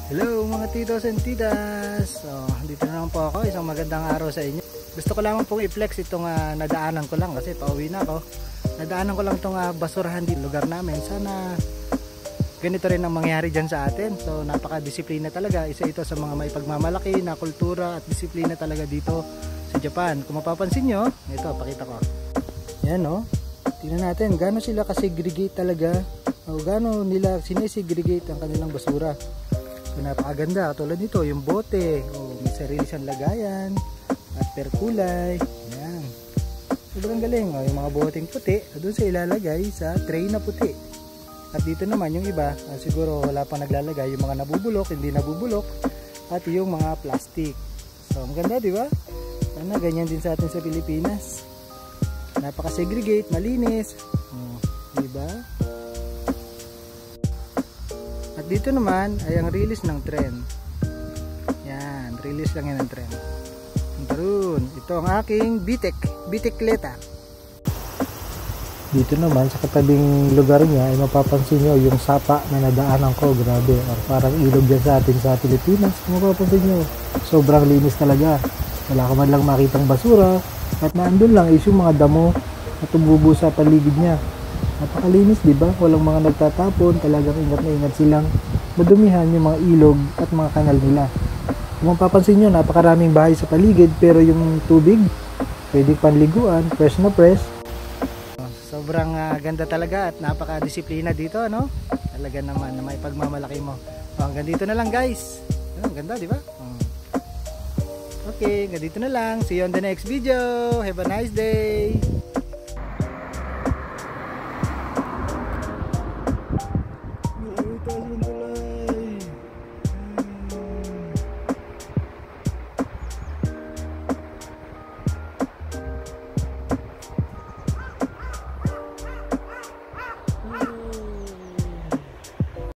Hello mga titos and titas. Dito na lang po ako. Isang magandang araw sa inyo. Gusto ko lamang pong i-flex itong nadaanan ko lang kasi pauwi na ako. Nadaanan ko lang itong basurahan di lugar namin. Sana ganito rin ang mangyari dyan sa atin. So napaka-disiplina talaga. Isa ito sa mga may pagmamalaki na kultura at disiplina talaga dito sa Japan. Kung mapapansin nyo, ito pakita ko. Yan o. Tingnan natin gaano sila kasegregate talaga. O gaano nila sinesegregate ang kanilang basura. So, napakaganda. Tulad nito, yung bote. May sarili siyang lagayan. At per kulay. Yan. Sobrang galing. Yung mga boteng puti, doon sa ilalagay sa tray na puti. At dito naman yung iba, siguro wala pang naglalagay. Yung mga nabubulok, hindi nabubulok. At yung mga plastic. So, ang ganda, di ba? Sana ganyan din sa atin sa Pilipinas. Napaka-segregate, malinis. Di ba? At dito naman ay ang release ng tren. Yan, release lang yan ng tren. Taroon, ito ang aking bitikleta. Dito naman sa katabing lugar niya ay mapapansin nyo yung sapa na nadaanan ko. Grabe, or parang ilog yan sa atin sa Pilipinas. Mapapansin nyo, sobrang linis talaga. Wala ka man lang makitang basura. At naandun lang is yung mga damo na tumubo sa paligid niya. Napakalinis, di ba? Walang mga nagtatapon, talagang ingat na ingat silang madumihan yung mga ilog at mga kanal nila. Kung mapapansin nyo, napakaraming bahay sa paligid, pero yung tubig, pwede panliguan, fresh na fresh. Sobrang ganda talaga at napaka-disiplina dito, ano? Talaga naman na may pagmamalaki mo. Hanggang dito na lang, guys. Ang ganda, di ba? Okay, hanggang dito na lang. See you on the next video. Have a nice day. Ito